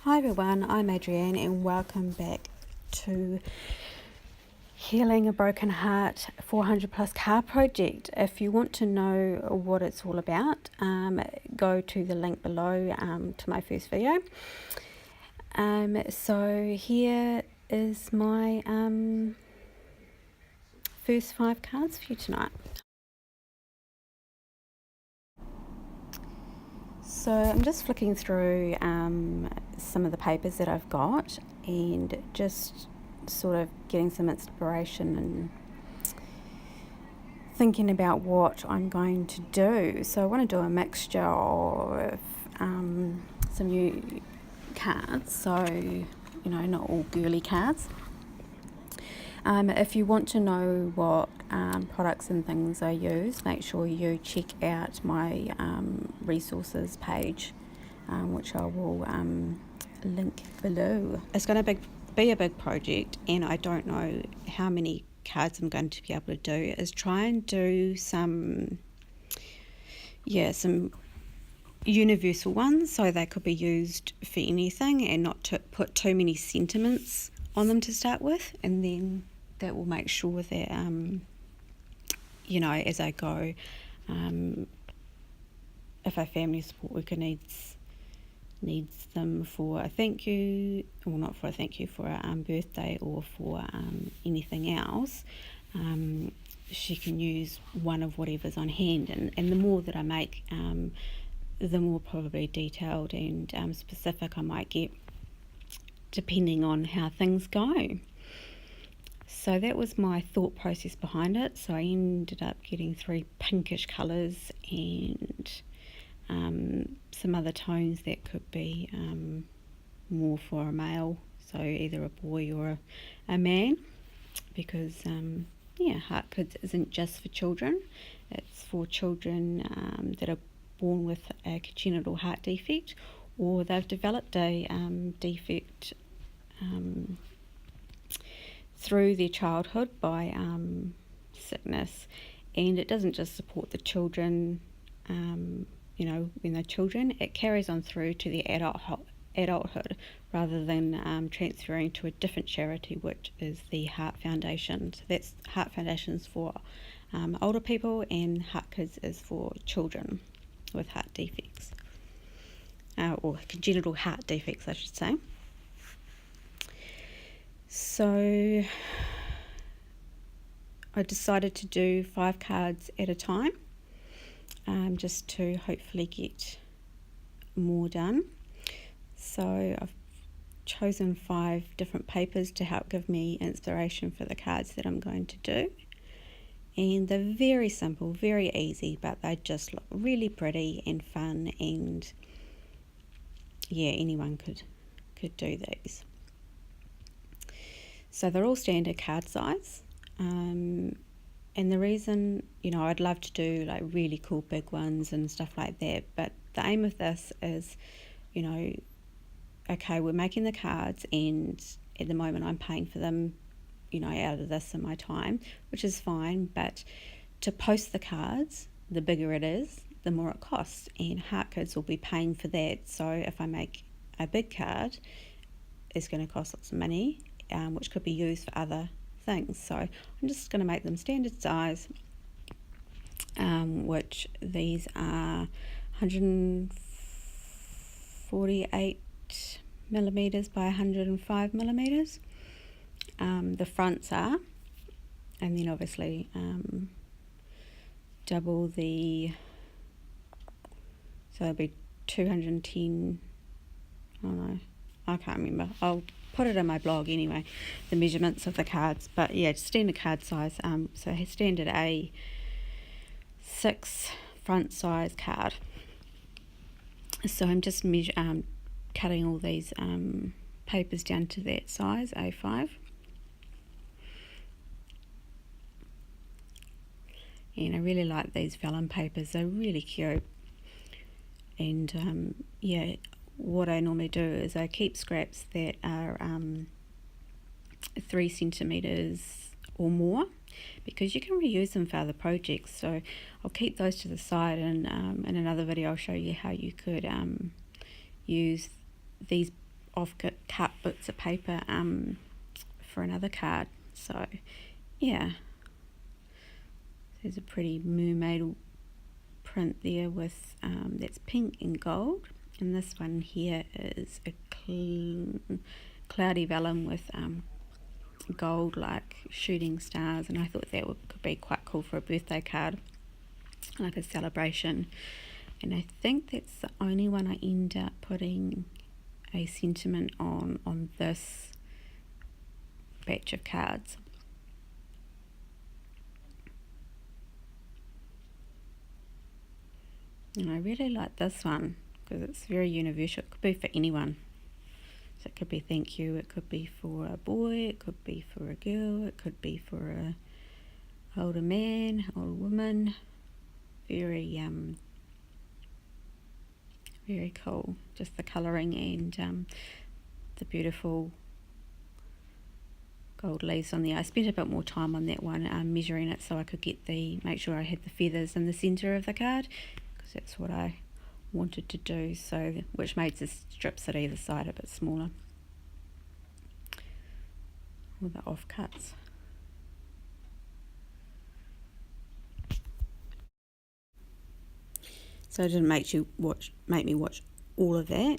Hi everyone, I'm Adrienne and welcome back to Healing a Broken Heart 400 Plus Card Project. If you want to know what it's all about, go to the link below to my first video. So here is my first 5 cards for you tonight. So I'm just flicking through some of the papers that I've got and just sort of getting some inspiration and thinking about what I'm going to do. So I want to do a mixture of some new cards, so not all girly cards. If you want to know what products and things I use, make sure you check out my resources page, which I will link below. It's going to be a big project, and I don't know how many cards I'm going to be able to do. Is try and do some universal ones, so they could be used for anything, and not to put too many sentiments on them to start with, and then that will make sure that as I go, if a family support worker needs them for a thank you, or not for a thank you, for a birthday or for anything else, she can use one of whatever's on hand, and the more that I make, the more probably detailed and specific I might get, depending on how things go. So that was my thought process behind it. So I ended up getting 3 pinkish colours and some other tones that could be more for a male, so either a boy or a man, because Heart Kids isn't just for children, it's for children that are born with a congenital heart defect, or they've developed a defect through their childhood by sickness, and it doesn't just support the children when they're children, it carries on through to the adulthood, rather than transferring to a different charity, which is the Heart Foundation. So that's Heart Foundation's for older people, and Heart Kids is for children with heart defects, or congenital heart defects I should say. So I decided to do 5 cards at a time, just to hopefully get more done. So I've chosen 5 different papers to help give me inspiration for the cards that I'm going to do, and they're very simple, very easy, but they just look really pretty and fun, and anyone could do these. So they're all standard card size, and the reason, I'd love to do like really cool big ones and stuff like that, but the aim of this is, okay, we're making the cards, and at the moment I'm paying for them, out of this and my time, which is fine, but to post the cards, the bigger it is, the more it costs, and Heart Kids will be paying for that. So if I make a big card, it's going to cost lots of money, which could be used for other things. So I'm just going to make them standard size, which these are 148 millimeters by 105 millimeters. The fronts are, and then obviously double the, so it'll be 210, I can't remember, I'll put it in my blog anyway, the measurements of the cards, but standard card size, so standard A6 front size card. So I'm just cutting all these papers down to that size, A5. And I really like these vellum papers, they're really cute. And what I normally do is I keep scraps that are 3 centimeters or more, because you can reuse them for other projects. So I'll keep those to the side, and in another video I'll show you how you could use these cut bits of paper for another card. So yeah, there's a pretty mermaid print there with that's pink and gold, and this one here is a cloudy vellum with gold like shooting stars, and I thought that could be quite cool for a birthday card, like a celebration. And I think that's the only one I end up putting a sentiment on this batch of cards. And I really like this one because it's very universal. It could be for anyone. So it could be thank you, it could be for a boy, it could be for a girl, it could be for a older man, older woman. Very very cool. Just the colouring and the beautiful gold leaves on there. I spent a bit more time on that one, measuring it so I could make sure I had the feathers in the centre of the card, because that's what I wanted to do, so which made the strips at either side a bit smaller, with the offcuts. So I didn't make me watch all of that.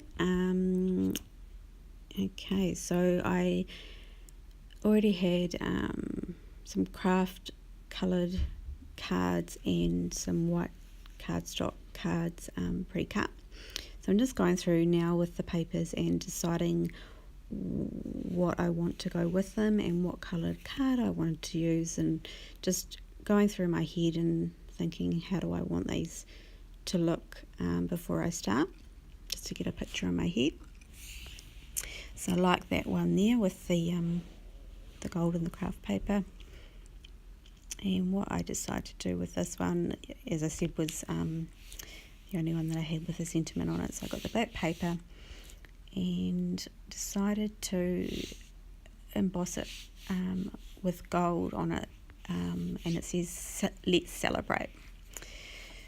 Okay, so I already had some craft coloured cards and some white cardstock cards pre-cut. So I'm just going through now with the papers and deciding what I want to go with them and what coloured card I wanted to use, and just going through my head and thinking, how do I want these to look before I start, just to get a picture in my head. So I like that one there with the gold and the craft paper. And what I decided to do with this one, as I said, was the only one that I had with a sentiment on it. So I got the black paper and decided to emboss it with gold on it, and it says let's celebrate.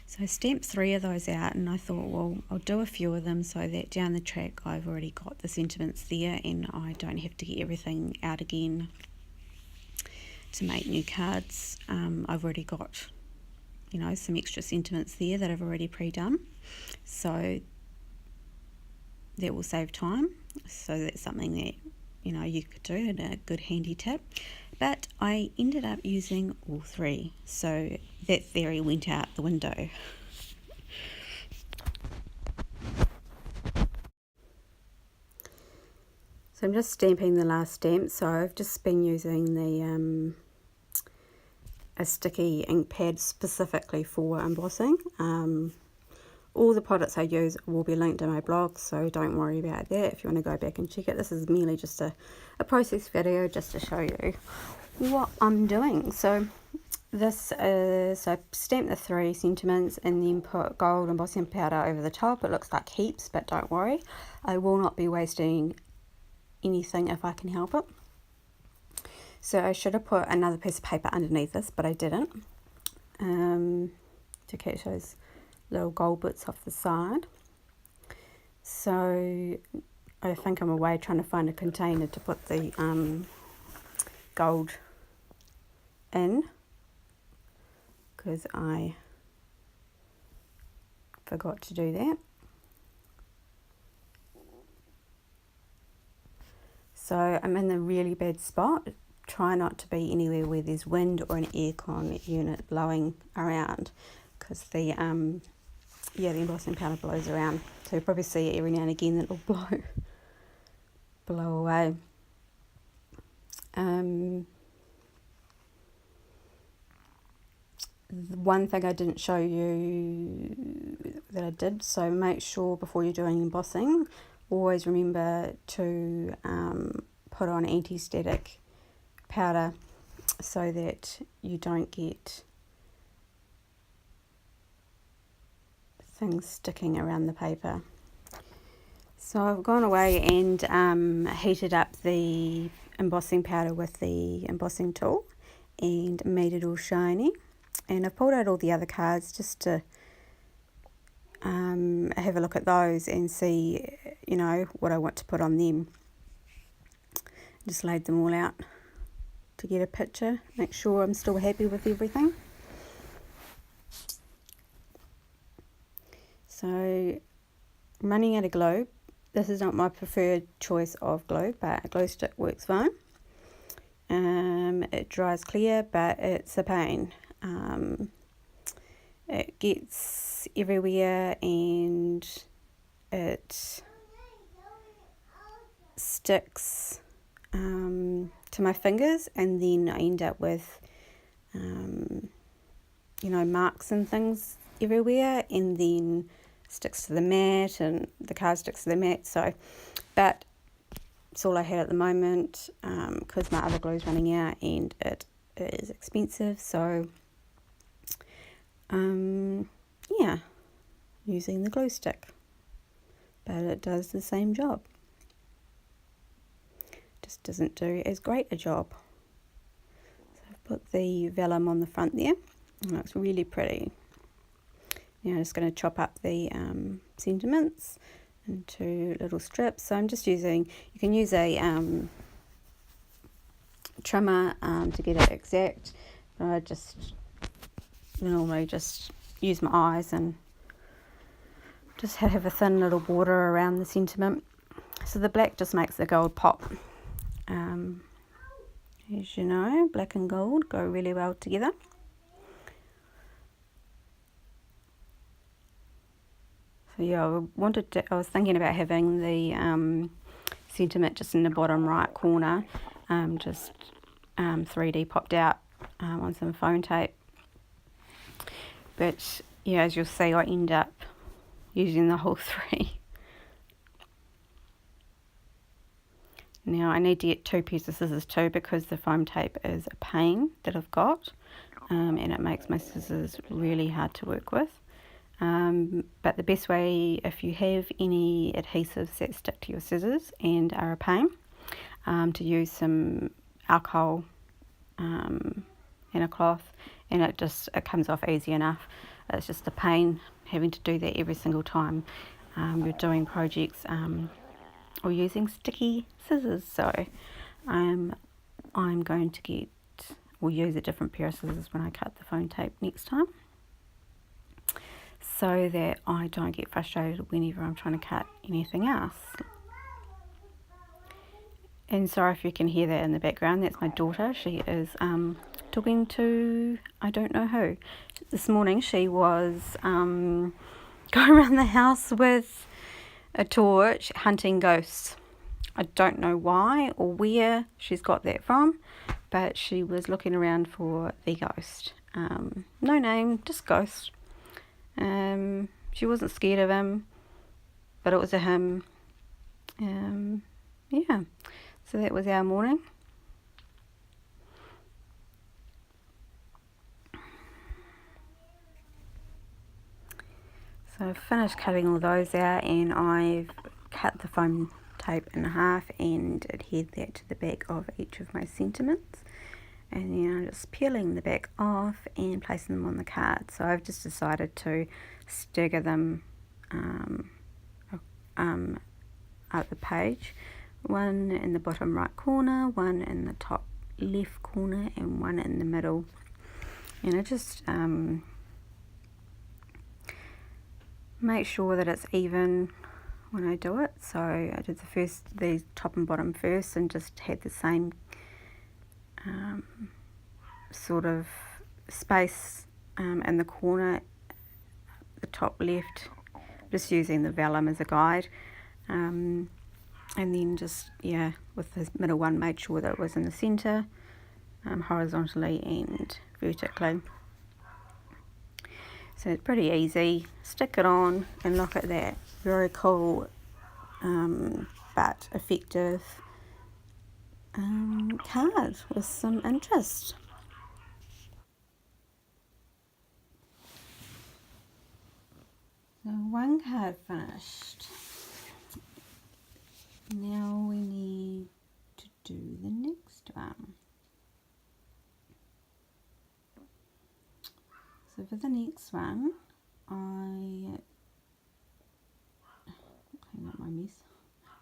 So I stamped 3 of those out, and I thought, well, I'll do a few of them so that down the track I've already got the sentiments there and I don't have to get everything out again to make new cards. I've already got, some extra sentiments there that I've already pre-done, so that will save time. So that's something that you could do, and a good handy tip. But I ended up using all 3, so that theory went out the window. So I'm just stamping the last stamp. So I've just been using the a sticky ink pad specifically for embossing. All the products I use will be linked in my blog, so don't worry about that if you want to go back and check it. This is merely just a process video just to show you what I'm doing. So this is, so I stamped the 3 sentiments and then put gold embossing powder over the top. It looks like heaps, but don't worry, I will not be wasting anything if I can help it. So I should have put another piece of paper underneath this, but I didn't, to catch those little gold bits off the side. So I think I'm away trying to find a container to put the gold in, because I forgot to do that. So I'm in a really bad spot. Try not to be anywhere where there's wind or an aircon unit blowing around, because the embossing powder blows around. So you'll probably see it every now and again that it'll blow away. One thing I didn't show you that I did, so make sure before you're doing embossing, always remember to put on anti-static powder so that you don't get things sticking around the paper. So I've gone away and heated up the embossing powder with the embossing tool and made it all shiny. And I've pulled out all the other cards just to have a look at those and see, you know, what I want to put on them. Just laid them all out to get a picture, make sure I'm still happy with everything. So I'm running out of glue. This is not my preferred choice of glue, but a glue stick works fine. It dries clear, but it's a pain. It gets everywhere and it sticks to my fingers, and then I end up with you know, marks and things everywhere, and then sticks to the mat, and the card sticks to the mat. So, but it's all I had at the moment, because my other glue's running out and it is expensive. So yeah, using the glue stick, but it does the same job, just doesn't do as great a job. So I've put the vellum on the front there. It looks really pretty. Now I'm just going to chop up the sentiments into little strips. So I'm just using, you can use a trimmer to get it exact, but I just normally just use my eyes and just have a thin little border around the sentiment. So the black just makes the gold pop. As you know, black and gold go really well together. So yeah, I was thinking about having the sentiment just in the bottom right corner, just 3D popped out on some foam tape. But yeah, as you'll see, I end up using the whole three. Now I need to get 2 pairs of scissors too, because the foam tape is a pain that I've got, and it makes my scissors really hard to work with. But the best way, if you have any adhesives that stick to your scissors and are a pain, to use some alcohol in a cloth, and it comes off easy enough. It's just a pain having to do that every single time you're doing projects or using sticky scissors. So I'm going to use a different pair of scissors when I cut the foam tape next time, so that I don't get frustrated whenever I'm trying to cut anything else. And sorry if you can hear that in the background, that's my daughter. She is talking to I don't know who. This morning she was going around the house with a torch hunting ghosts. I don't know why or where she's got that from, but she was looking around for the ghost. No name, just ghost. She wasn't scared of him, but it was a him. Yeah, so that was our morning. So I've finished cutting all those out, and I've cut the foam tape in half and adhered that to the back of each of my sentiments. And then I'm just peeling the back off and placing them on the card. So I've just decided to stagger them up the page. One in the bottom right corner, one in the top left corner, and one in the middle. And I just make sure that it's even when I do it. So I did the top and bottom first, and just had the same sort of space in the corner, the top left, just using the vellum as a guide, and then just with the middle one made sure that it was in the center, horizontally and vertically. So it's pretty easy. Stick it on and look at that. Very cool but effective card with some interest. So one card finished. Now we need to do the next one. So for the next one, clean up my mess.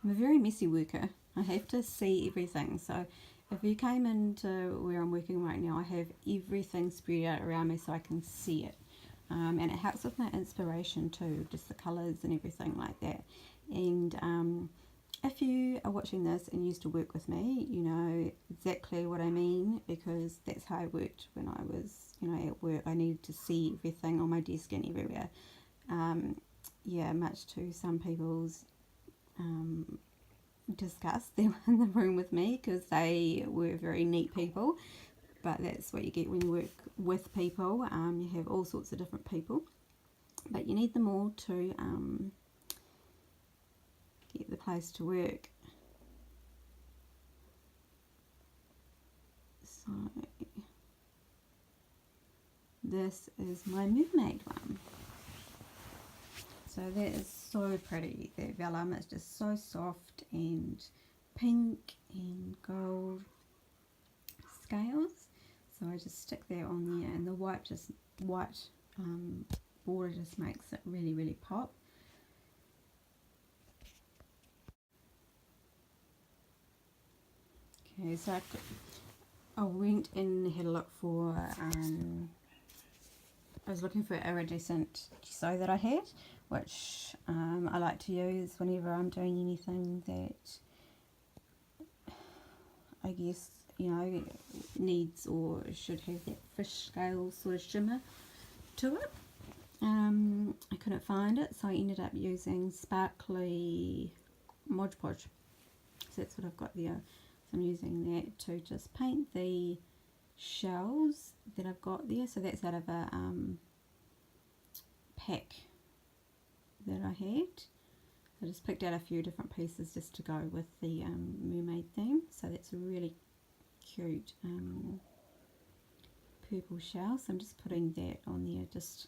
I'm a very messy worker. I have to see everything. So if you came into where I'm working right now, I have everything spread out around me so I can see it. And it helps with my inspiration too, just the colours and everything like that. And if you are watching this and used to work with me, you know exactly what I mean, because that's how I worked when I was, at work. I needed to see everything on my desk and everywhere. Yeah, much to some people's disgust. They were in the room with me because they were very neat people, but that's what you get when you work with people. You have all sorts of different people, but you need them all to get the place to work. So this is my mermaid one. So that is so pretty. That vellum is just so soft and pink and gold scales. So I just stick that on there, and the white border just makes it really, really pop. Okay, so I went and had a look for, I was looking for iridescent gesso that I had, which I like to use whenever I'm doing anything that I guess, needs or should have that fish scale sort of shimmer to it. I couldn't find it, so I ended up using sparkly Mod Podge. So that's what I've got there. So I'm using that to just paint the shells that I've got there. So that's out of a pack that I had. I just picked out a few different pieces just to go with the mermaid theme. So that's a really cute purple shell. So I'm just putting that on there just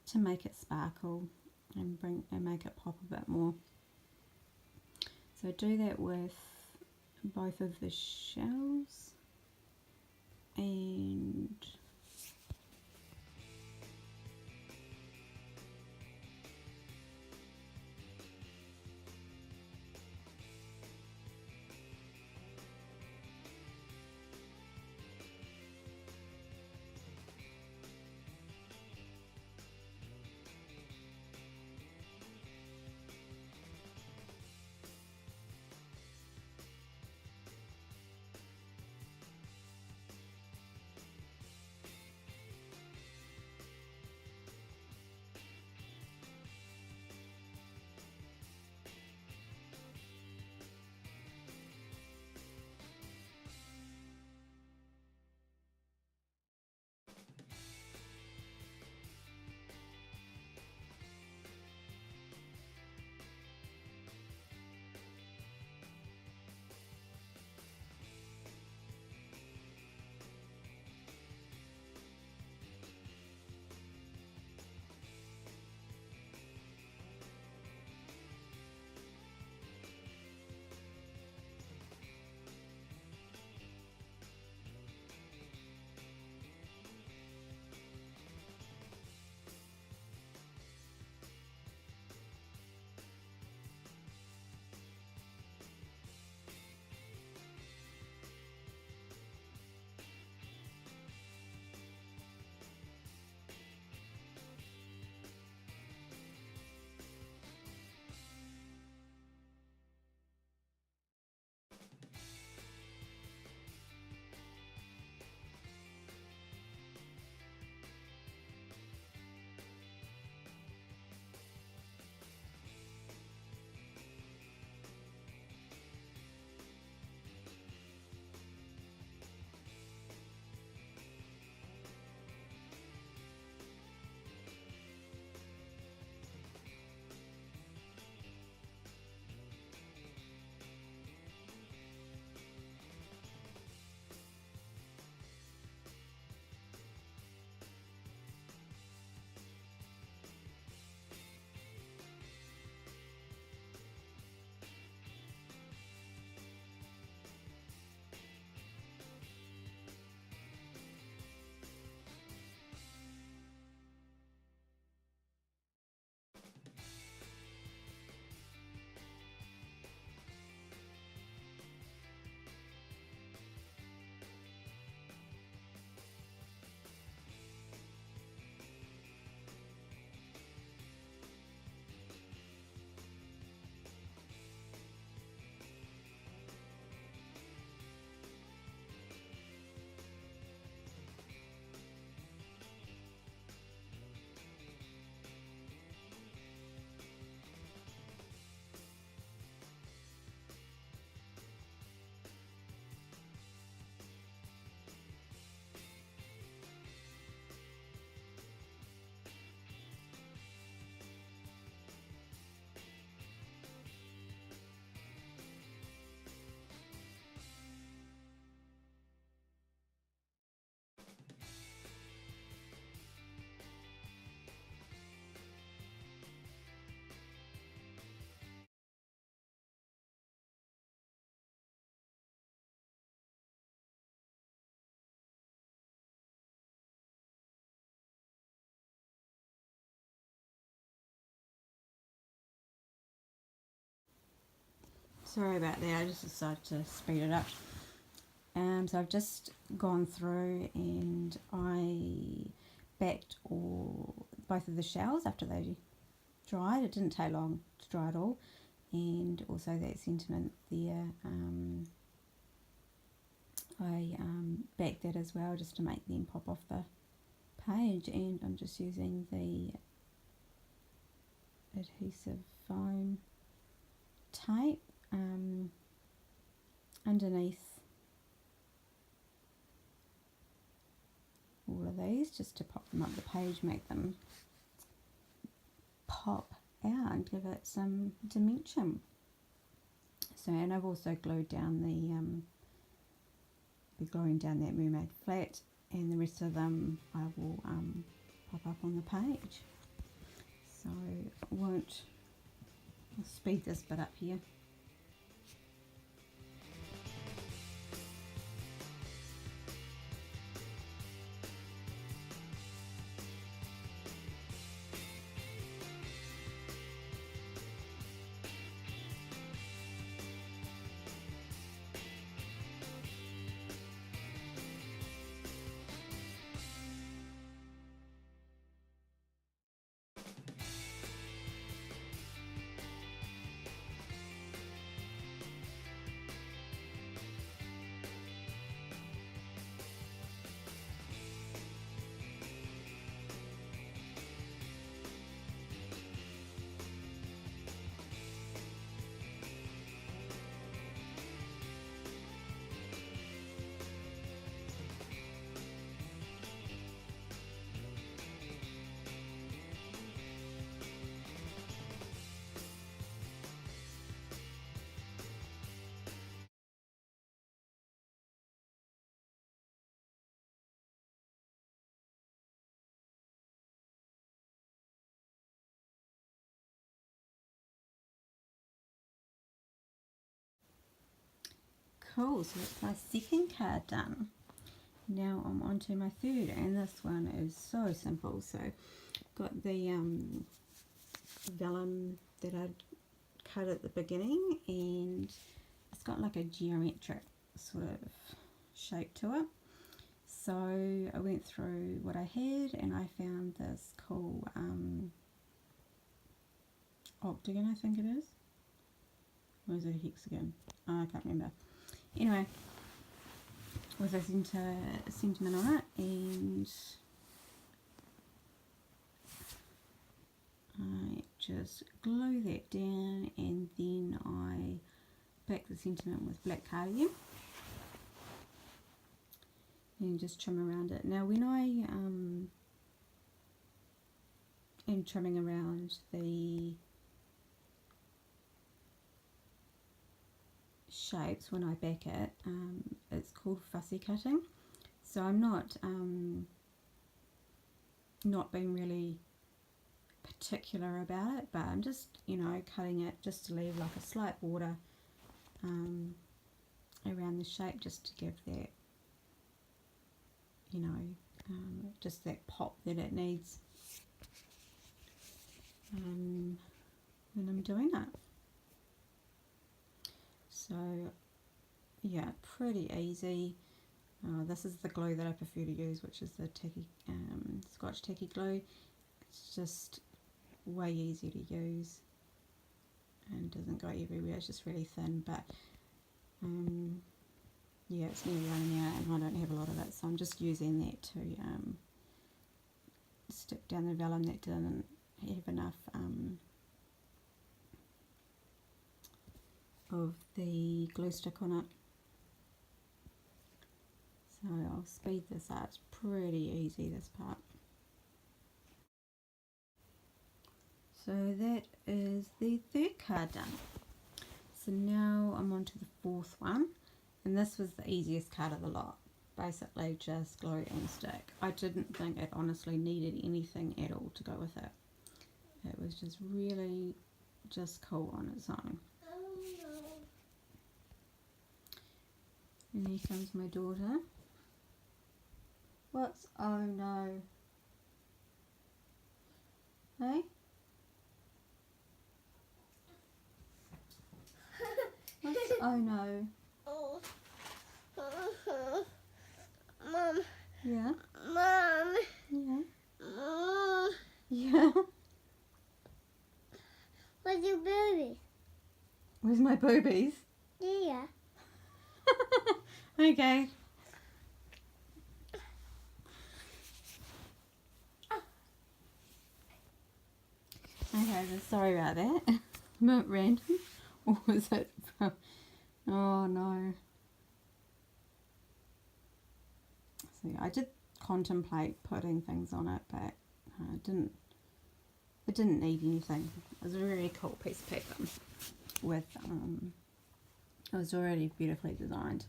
to make it sparkle and make it pop a bit more. So do that with both of the shells, and Sorry about that, I just decided to speed it up. So I've just gone through and I backed both of the shells after they dried. It didn't take long to dry at all, and also that sentiment there, I backed that as well just to make them pop off the page, and I'm just using the adhesive foam tape underneath all of these just to pop them up the page, make them pop out and give it some dimension. So, and I've also glued down be gluing down that mermaid flat, and the rest of them I will pop up on the page. So I'll speed this bit up here. Cool, so that's my second card done. Now I'm on to my third, and this one is so simple. So got the vellum that I'd cut at the beginning, and it's got like a geometric sort of shape to it. So I went through what I had and I found this cool octagon, I think it is. Or is it a hexagon? Oh, I can't remember. Anyway, with a sentiment on it, and I just glue that down, and then I back the sentiment with black cardigan and just trim around it. Now when I am trimming around the shapes when I back it, it's called fussy cutting. So I'm not being really particular about it, but I'm just, you know, cutting it just to leave like a slight border around the shape, just to give that, you know, just that pop that it needs when I'm doing it. So yeah, pretty easy. This is the glue that I prefer to use, which is the tacky, Scotch tacky glue. It's just way easier to use and doesn't go everywhere. It's just really thin, but yeah, it's nearly running out and I don't have a lot of it, so I'm just using that to stick down the vellum that didn't have enough of the glue stick on it. So I'll speed this up. It's pretty easy, this part. So that is the third card done. So now I'm on to the fourth one, and this was the easiest card of the lot. Basically just glue and stick. I didn't think it honestly needed anything at all to go with it. It was just really just cool on its own. And here comes my daughter. What's oh no? Hey? Oh no. Mom. Yeah. Mom. Yeah. Mom. Yeah. Where's your baby? Where's my boobies? Yeah. Okay. Okay, so sorry about that. A bit random. Or was it from... Oh no. So I did contemplate putting things on it, but it didn't need anything. It was a really cool piece of paper with it was already beautifully designed.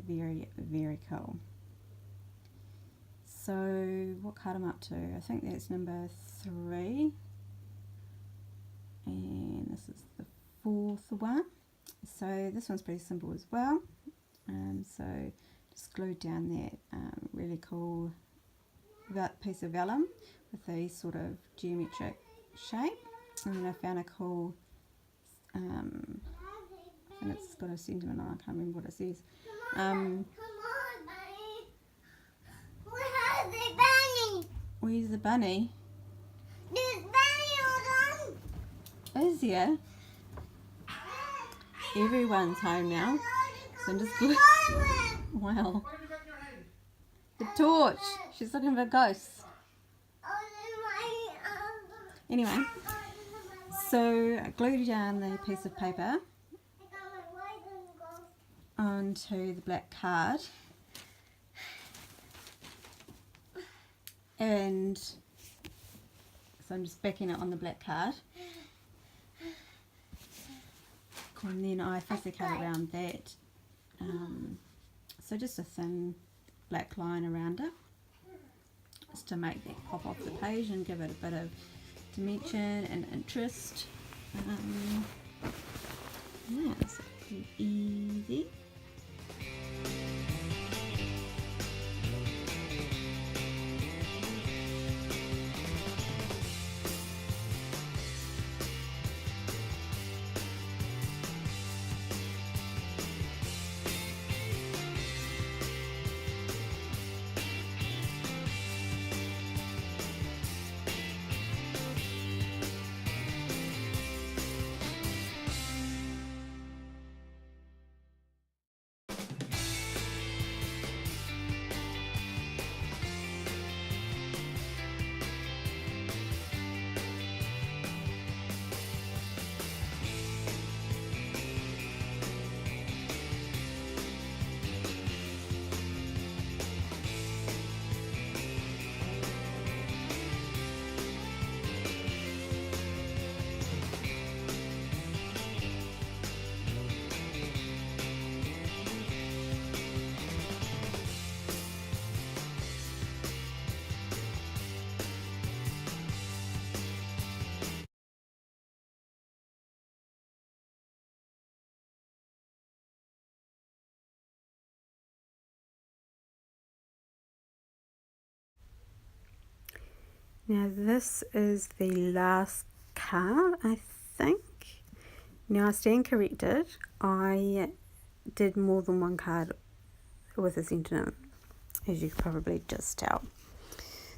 Very, very cool. So what card am I up to? I think that's number 3. And this is the 4th one. So this one's pretty simple as well. So just glued down that really cool piece of vellum with a sort of geometric shape. And then I found a cool, I think it's got a sentiment on it, I can't remember what it says. Come on, Bunny. Where's the bunny? Where's the bunny? There's bunny on. Is here. Everyone's home now. So I'm just gluing. Wow. The torch. She's looking for ghosts. Anyway, so I glued down the piece of paper onto the black card, and so I'm just backing it on the black card, and then I fussy cut around that, so just a thin black line around it, just to make that pop off the page and give it a bit of dimension and interest. Yeah, it's pretty easy. Now this is the last card, I think. Now I stand corrected. I did more than one card with a sentiment, as you could probably just tell.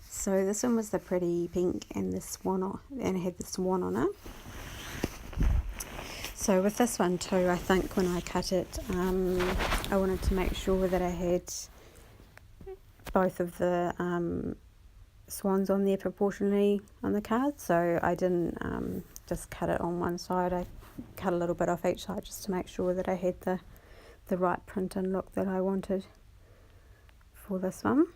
So this one was the pretty pink and the swan, and it had the swan on it. So with this one too, I think when I cut it, I wanted to make sure that I had both of the swans on there proportionally on the card, so I didn't just cut it on one side. I cut a little bit off each side just to make sure that I had the right print and look that I wanted for this one.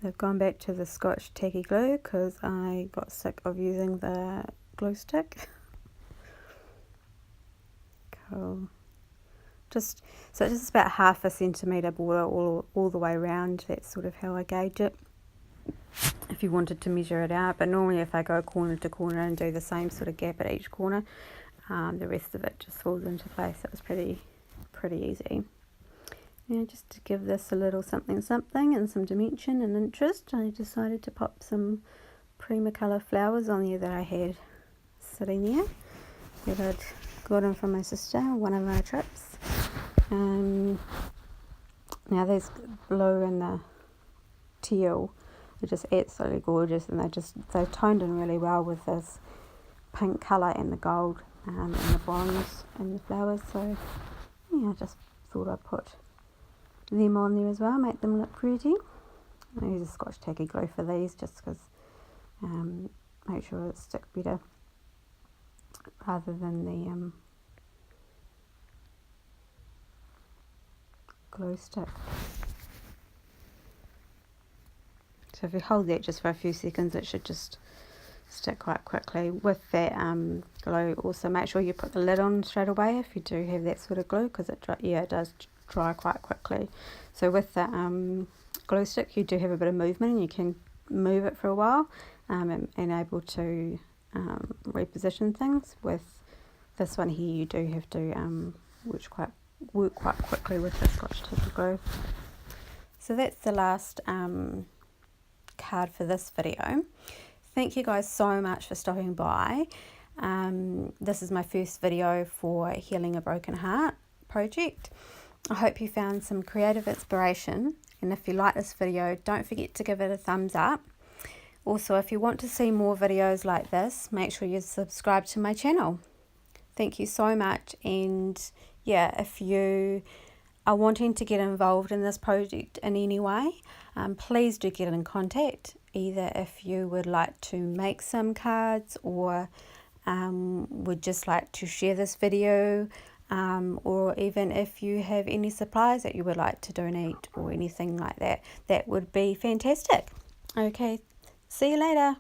So I've gone back to the Scotch tacky glue because I got sick of using the glue stick. Cool. So it's just about 1/2 centimetre border all the way around. That's sort of how I gauge it, if you wanted to measure it out. But normally if I go corner to corner and do the same sort of gap at each corner, the rest of it just falls into place. It was pretty easy. Now just to give this a little something and some dimension and interest, I decided to pop some Primacolour flowers on there that I had sitting there that I'd gotten from my sister one of my trips. Now there's blue and the teal are just absolutely gorgeous, and they toned in really well with this pink colour and the gold and the bronze and the flowers. So yeah, I just thought I'd put them on there as well, make them look pretty. I use a Scotch tacky glue for these just because make sure it stick better rather than the glue stick. So if you hold that just for a few seconds, it should just stick quite quickly. With that glue, also make sure you put the lid on straight away if you do have that sort of glue, because it does dry quite quickly. So with the glue stick, you do have a bit of movement, and you can move it for a while and able to reposition things. With this one here, you do have to work quite quickly with the Scotch tape glue. So that's the last card for this video. Thank you guys so much for stopping by. This is my first video for Healing a Broken Heart project. I hope you found some creative inspiration, and if you like this video, don't forget to give it a thumbs up. Also, if you want to see more videos like this, make sure you subscribe to my channel. Thank you so much, and yeah, if you are wanting to get involved in this project in any way, please do get in contact, either if you would like to make some cards or would just like to share this video, or even if you have any supplies that you would like to donate or anything like that, that would be fantastic. Okay, see you later.